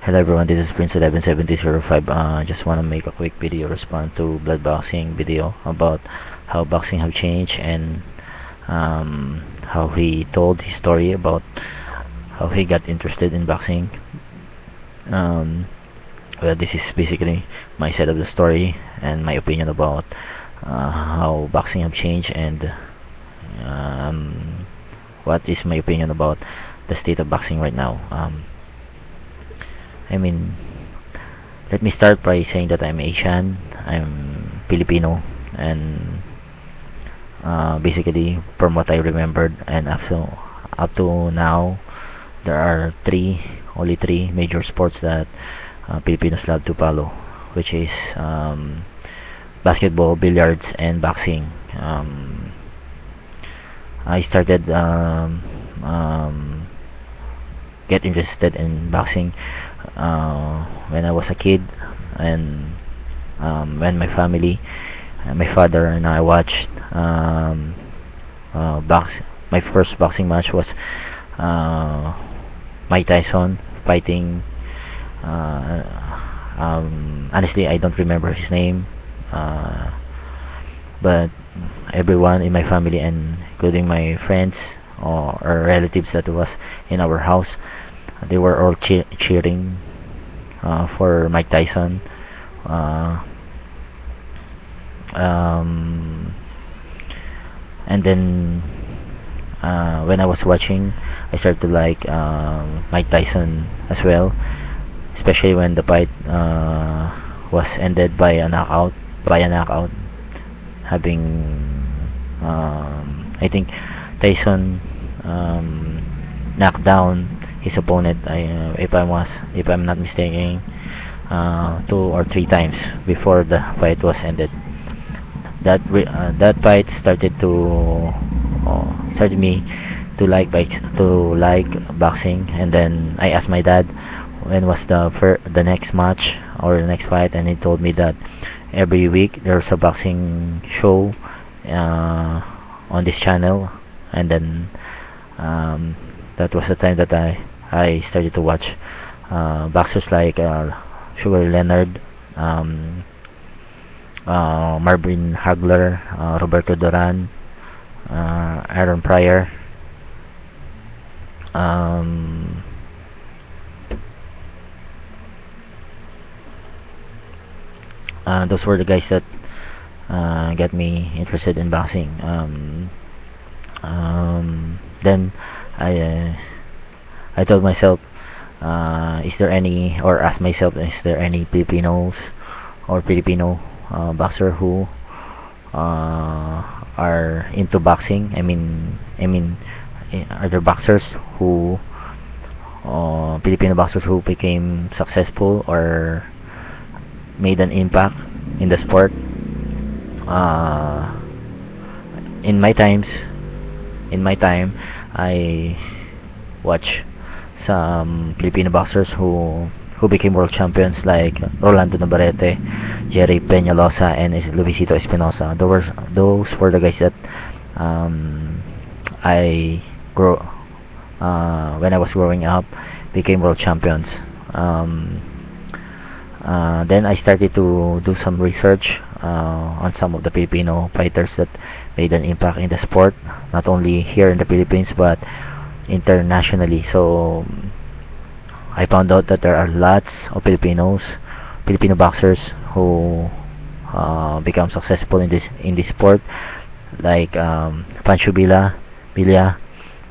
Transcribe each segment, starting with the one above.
Hello everyone, this is Prince 117005. Just want to make a quick video response to Blood Boxing video about how boxing have changed and how he told his story about how he got interested in boxing. Um, well, this is basically my side of the story and my opinion about how boxing have changed and um, what is my opinion about the state of boxing right now. I mean, let me start by saying that I'm Asian, I'm Filipino, and basically, from what I remembered, and up to now, there are only three major sports that Filipinos love to follow, which is basketball, billiards, and boxing. I started get interested in boxing when I was a kid, and when my father and I watched box. My first boxing match was uh, Mike Tyson fighting. Uh, Honestly, I don't remember his name, uh, but everyone in my family and including my friends or relatives that was in our house, they were all cheering for Mike Tyson. Uh, um, and then when I was watching, I started to like Mike Tyson as well, especially when the fight was ended by a knockout. Having I think Tyson knocked down his opponent. If I'm not mistaken, two or three times before the fight was ended. That fight started me to like boxing, and then I asked my dad when was the next match or the next fight, and he told me that every week there's a boxing show uh, on this channel, and then um, that was the time that I started to watch boxers like Sugar Leonard, um, Marvin Hagler, Roberto Duran, Aaron Pryor. Um, those were the guys that got me interested in boxing. Then I uh, I told myself, is there any, or asked myself, is there any Filipinos or Filipino boxer who are into boxing? Are there boxers who Filipino boxers who became successful or made an impact in the sport? Uh, in my times, in my time, I watch some Filipino boxers who became world champions like Rolando Navarrete, Jerry Peñalosa, and Luisito Espinosa. Those were the guys that um, I grow when I was growing up became world champions. Um, then I started to do some research on some of the Filipino fighters that made an impact in the sport, not only here in the Philippines but internationally. So I found out that there are lots of Filipino boxers who become successful in this sport, like Pancho Villa,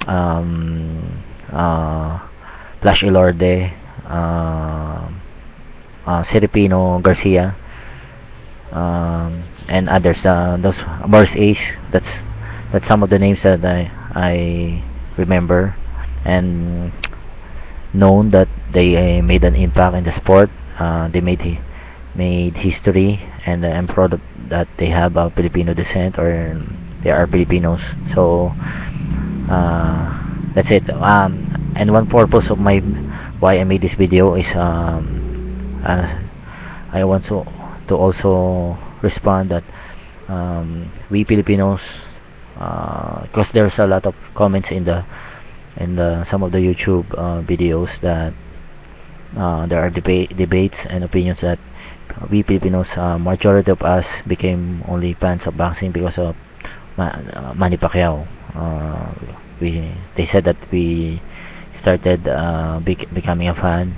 um, uh, Flash Ilorde, Seripino Garcia, and others. Those Boris Ace. That's some of the names that I remember and known that they made an impact in the sport. They made history, and I'm proud that they have a Filipino descent or they are Filipinos. So that's it. And one purpose of my why I made this video is I want to also respond that we Filipinos, because there's a lot of comments in the some of the YouTube videos that there are debates and opinions that we Filipinos, majority of us became only fans of boxing because of Manny Pacquiao. They said that we started becoming a fan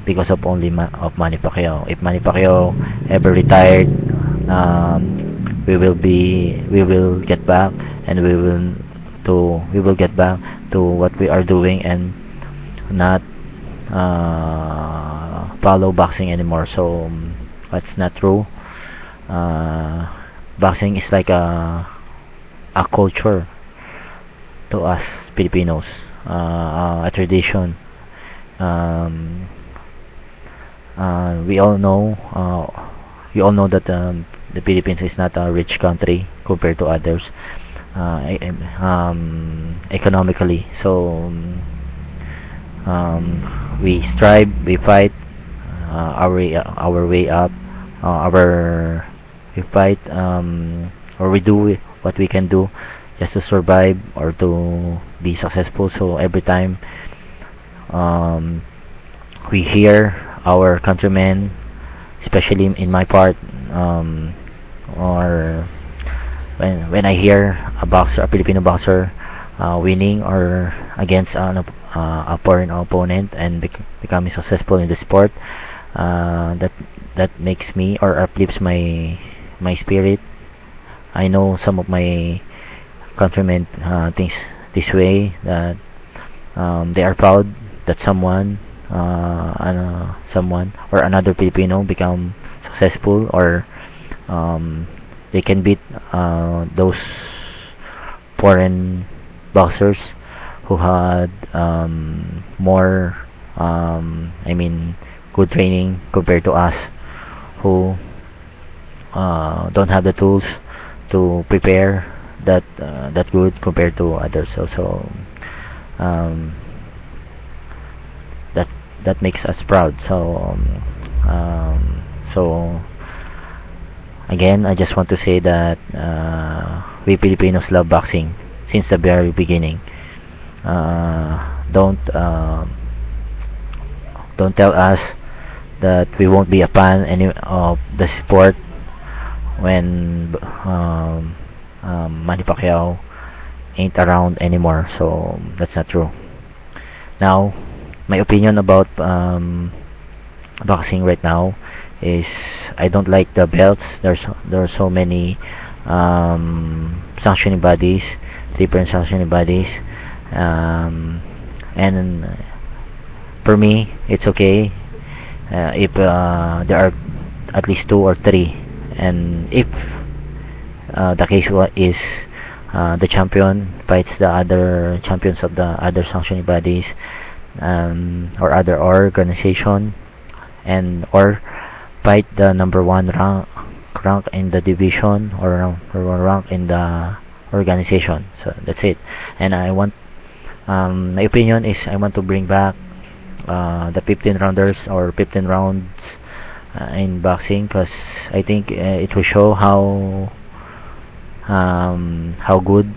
because of only of Manny Pacquiao. If Manny Pacquiao ever retired, we will get back, and we will get back to what we are doing and not follow boxing anymore. So that's not true. uh, Boxing is like a culture to us Filipinos, a tradition. um, we all know, that the Philippines is not a rich country compared to others, economically. So we strive, we fight our way up. Our We fight, or we do what we can do just to survive or to be successful. So every time um, we hear our countrymen, especially in my part, or when I hear a Filipino boxer winning or against a foreign opponent and becoming successful in the sport, that makes me or uplifts my spirit. I know some of my countrymen thinks this way, that they are proud that someone or another Filipino become successful, or um, they can beat those foreign boxers who had more, I mean, good training compared to us, who don't have the tools to prepare that good compared to others. So um, that makes us proud. So again, I just want to say that we Filipinos love boxing since the very beginning. Don't tell us that we won't be a fan any of the sport when Manny Pacquiao ain't around anymore. So that's not true. Now, my opinion about boxing right now is I don't like the belts. There are so many sanctioning bodies, different sanctioning bodies, um, and for me, it's okay if there are at least two or three, and if the case is the champion fights the other champions of the other sanctioning bodies, or other organization, and or fight the number one rank in the division, or number one rank in the organization. So that's it. And I want, my opinion is, I want to bring back the 15 rounders or 15 rounds in boxing, because I think it will show how good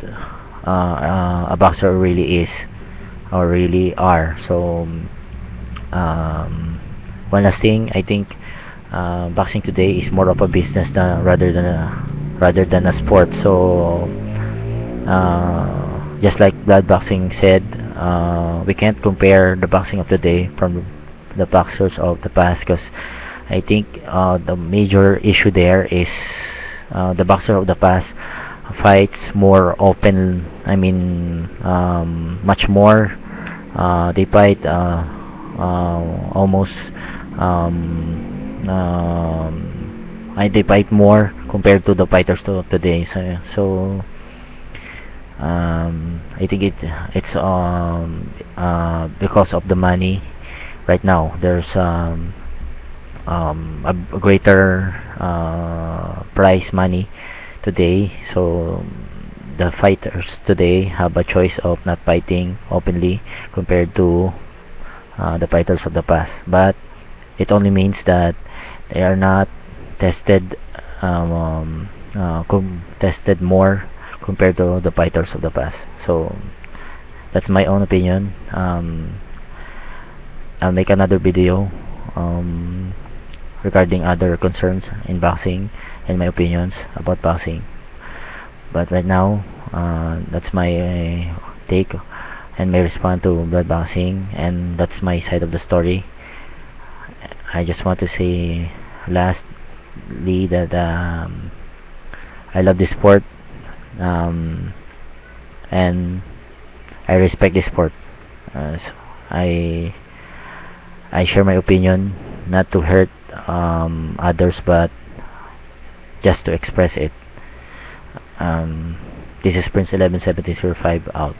a boxer really is or really are. So one last thing, I think boxing today is more of a business rather than a sport. So just like blood boxing said, we can't compare the boxing of today from the boxers of the past, because I think the major issue there is the boxer of the past fights more open. I mean, much more. They fight almost, they fight more compared to the fighters of today. I think it's because of the money. Right now there's a greater prize money today, so the fighters today have a choice of not fighting openly compared to the fighters of the past. But it only means that they are not tested, tested more compared to the fighters of the past. So that's my own opinion. I'll make another video regarding other concerns in boxing and my opinions about boxing. But right now, that's my take and my response to blood boxing, and that's my side of the story. I just want to say lastly that I love this sport, um, and I respect this sport. So I I share my opinion, not to hurt others, but just to express it. This is Prince 117005 out.